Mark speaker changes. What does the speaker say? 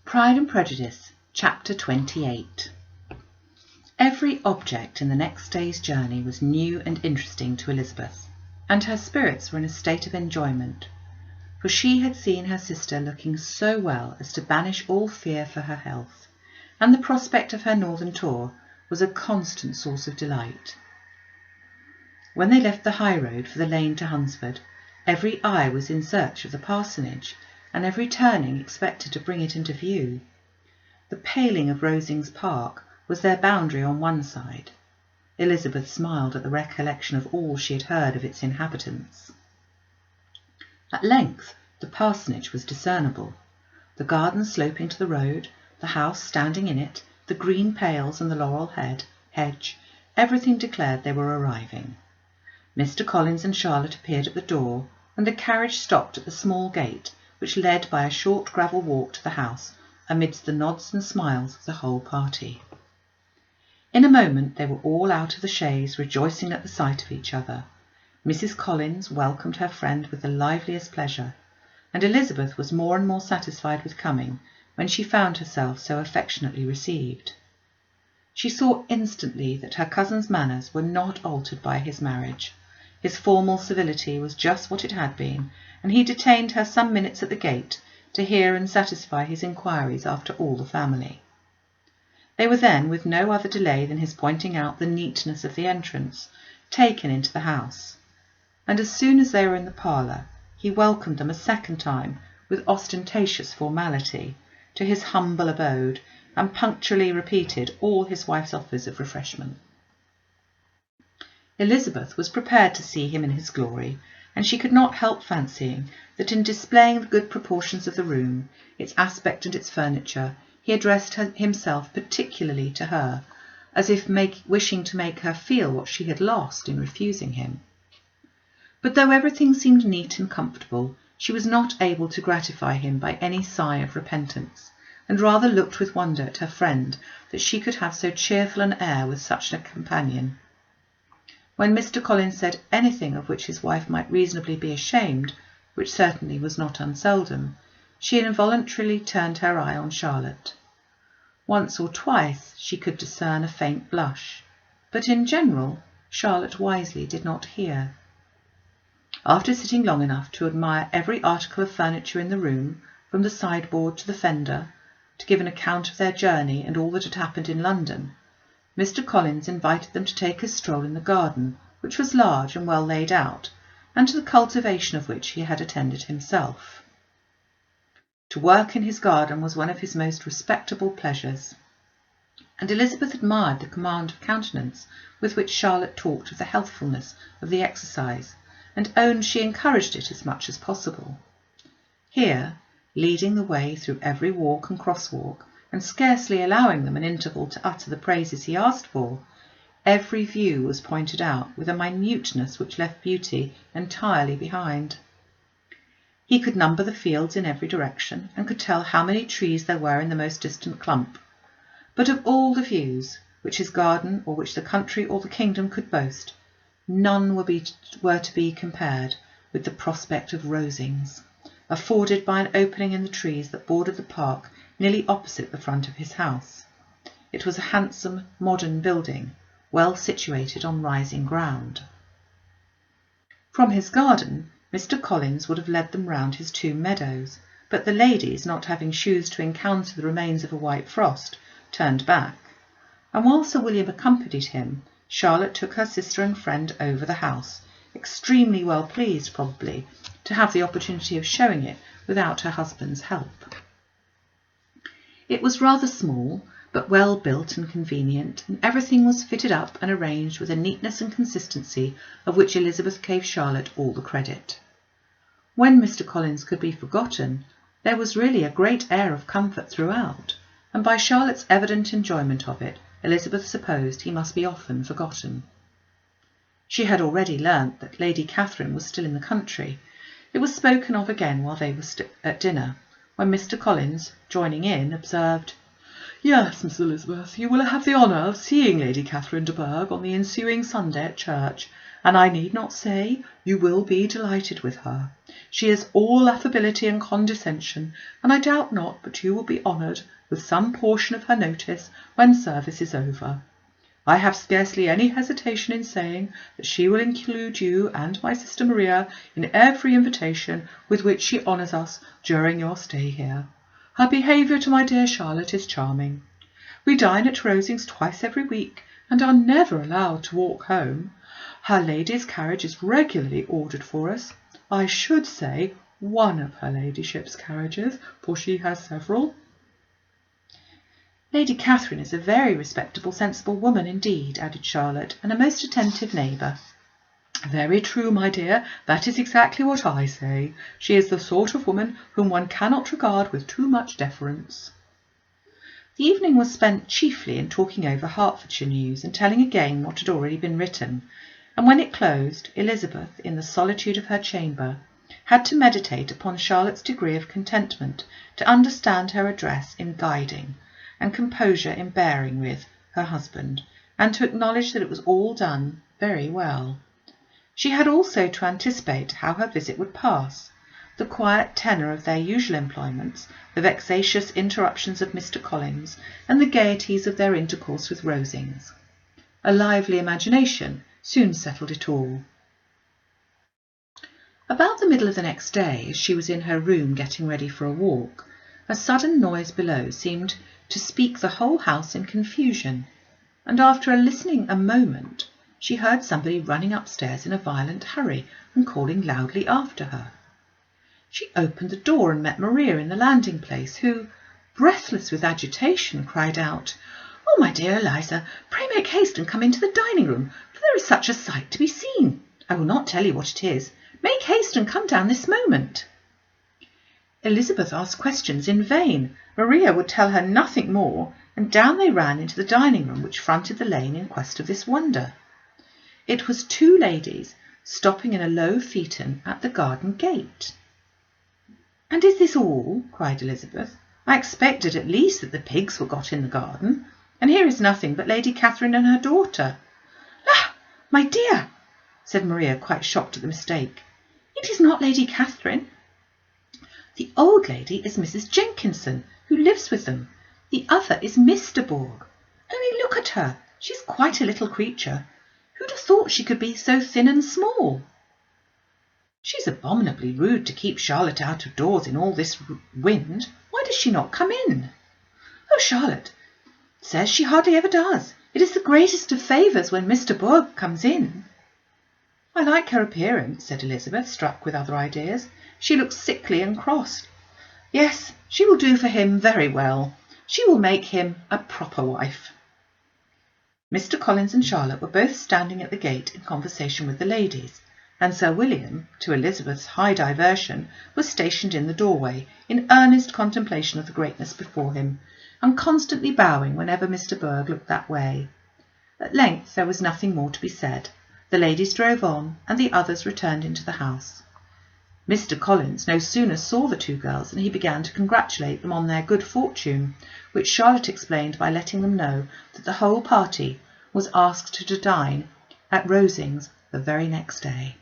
Speaker 1: Pride and Prejudice, Chapter 28. Every object in the next day's journey was new and interesting to Elizabeth, and her spirits were in a state of enjoyment, for she had seen her sister looking so well as to banish all fear for her health, and the prospect of her northern tour was a constant source of delight. When they left the high road for the lane to Hunsford, every eye was in search of the parsonage, and every turning expected to bring it into view. The paling of Rosings Park was their boundary on one side. Elizabeth smiled at the recollection of all she had heard of its inhabitants. At length the parsonage was discernible, the garden sloping to the road, the house standing in it, the green pales and the laurel hedge, everything declared they were arriving. Mr. Collins and Charlotte appeared at the door, and the carriage stopped at the small gate, which led by a short gravel walk to the house, amidst the nods and smiles of the whole party. In a moment they were all out of the chaise, rejoicing at the sight of each other. Mrs. Collins welcomed her friend with the liveliest pleasure, and Elizabeth was more and more satisfied with coming when she found herself so affectionately received. She saw instantly that her cousin's manners were not altered by his marriage. His formal civility was just what it had been, and he detained her some minutes at the gate to hear and satisfy his inquiries after all the family. They were then, with no other delay than his pointing out the neatness of the entrance, taken into the house, and as soon as they were in the parlour, he welcomed them a second time with ostentatious formality to his humble abode, and punctually repeated all his wife's offers of refreshment. Elizabeth was prepared to see him in his glory, and she could not help fancying that in displaying the good proportions of the room, its aspect and its furniture, he addressed himself particularly to her, as if wishing to make her feel what she had lost in refusing him. But though everything seemed neat and comfortable, she was not able to gratify him by any sigh of repentance, and rather looked with wonder at her friend that she could have so cheerful an air with such a companion. When Mr. Collins said anything of which his wife might reasonably be ashamed, which certainly was not unseldom, she involuntarily turned her eye on Charlotte. Once or twice she could discern a faint blush, but in general Charlotte wisely did not hear. After sitting long enough to admire every article of furniture in the room, from the sideboard to the fender, to give an account of their journey and all that had happened in London, Mr. Collins invited them to take a stroll in the garden, which was large and well laid out, and to the cultivation of which he had attended himself. To work in his garden was one of his most respectable pleasures, and Elizabeth admired the command of countenance with which Charlotte talked of the healthfulness of the exercise, and owned she encouraged it as much as possible. Here, leading the way through every walk and crosswalk, and scarcely allowing them an interval to utter the praises he asked for, every view was pointed out with a minuteness which left beauty entirely behind. He could number the fields in every direction, and could tell how many trees there were in the most distant clump. But of all the views which his garden or which the country or the kingdom could boast, none were to be compared with the prospect of Rosings, afforded by an opening in the trees that bordered the park nearly opposite the front of his house. It was a handsome, modern building, well situated on rising ground. From his garden, Mr. Collins would have led them round his 2 meadows, but the ladies, not having shoes to encounter the remains of a white frost, turned back, and while Sir William accompanied him, Charlotte took her sister and friend over the house, extremely well pleased, probably, to have the opportunity of showing it without her husband's help. It was rather small, but well built and convenient, and everything was fitted up and arranged with a neatness and consistency of which Elizabeth gave Charlotte all the credit. When Mr. Collins could be forgotten, there was really a great air of comfort throughout, and by Charlotte's evident enjoyment of it, Elizabeth supposed he must be often forgotten. She had already learnt that Lady Catherine was still in the country. It was spoken of again while they were at dinner, when Mr. Collins, joining in, observed, "Yes, Miss Elizabeth, you will have the honour of seeing Lady Catherine de Bourgh on the ensuing Sunday at church, and I need not say you will be delighted with her. She is all affability and condescension, and I doubt not but you will be honoured with some portion of her notice when service is over. I have scarcely any hesitation in saying that she will include you and my sister Maria in every invitation with which she honours us during your stay here. Her behaviour to my dear Charlotte is charming. We dine at Rosings twice every week, and are never allowed to walk home. Her lady's carriage is regularly ordered for us. I should say one of her ladyship's carriages, for she has several. Lady Catherine is a very respectable, sensible woman indeed, added Charlotte, and a most attentive neighbour. Very true, my dear, that is exactly what I say. She is the sort of woman whom one cannot regard with too much deference. The evening was spent chiefly in talking over Hertfordshire news and telling again what had already been written, and when it closed, Elizabeth, in the solitude of her chamber, had to meditate upon Charlotte's degree of contentment, to understand her address in guiding, and composure in bearing with, her husband, and to acknowledge that it was all done very well. She had also to anticipate how her visit would pass, the quiet tenor of their usual employments, the vexatious interruptions of Mr. Collins, and the gaieties of their intercourse with Rosings. A lively imagination soon settled it all. About the middle of the next day, as she was in her room getting ready for a walk, a sudden noise below seemed to speak the whole house in confusion, and after listening a moment, she heard somebody running upstairs in a violent hurry and calling loudly after her. She opened the door and met Maria in the landing-place, who, breathless with agitation, cried out, "Oh, my dear Eliza, pray make haste and come into the dining-room, for there is such a sight to be seen. I will not tell you what it is. Make haste and come down this moment." Elizabeth asked questions in vain. Maria would tell her nothing more, and down they ran into the dining-room which fronted the lane in quest of this wonder. It was two ladies stopping in a low phaeton at the garden gate. "And is this all?" cried Elizabeth. "I expected at least that the pigs were got in the garden, and here is nothing but Lady Catherine and her daughter." "La, my dear," said Maria, quite shocked at the mistake, "it is not Lady Catherine. The old lady is Mrs. Jenkinson, who lives with them. The other is Mr. Borg. Only look at her. She is quite a little creature. Who'd have thought she could be so thin and small? She's abominably rude to keep Charlotte out of doors in all this wind. Why does she not come in?" "Oh, Charlotte says she hardly ever does. It is the greatest of favours when Mr. Borg comes in." "I like her appearance," said Elizabeth, struck with other ideas. "She looks sickly and cross. Yes, she will do for him very well. She will make him a proper wife." Mr. Collins and Charlotte were both standing at the gate in conversation with the ladies, and Sir William, to Elizabeth's high diversion, was stationed in the doorway, in earnest contemplation of the greatness before him, and constantly bowing whenever Mr. Borg looked that way. At length there was nothing more to be said. The ladies drove on, and the others returned into the house. Mr. Collins no sooner saw the two girls than he began to congratulate them on their good fortune, which Charlotte explained by letting them know that the whole party was asked to dine at Rosings the very next day.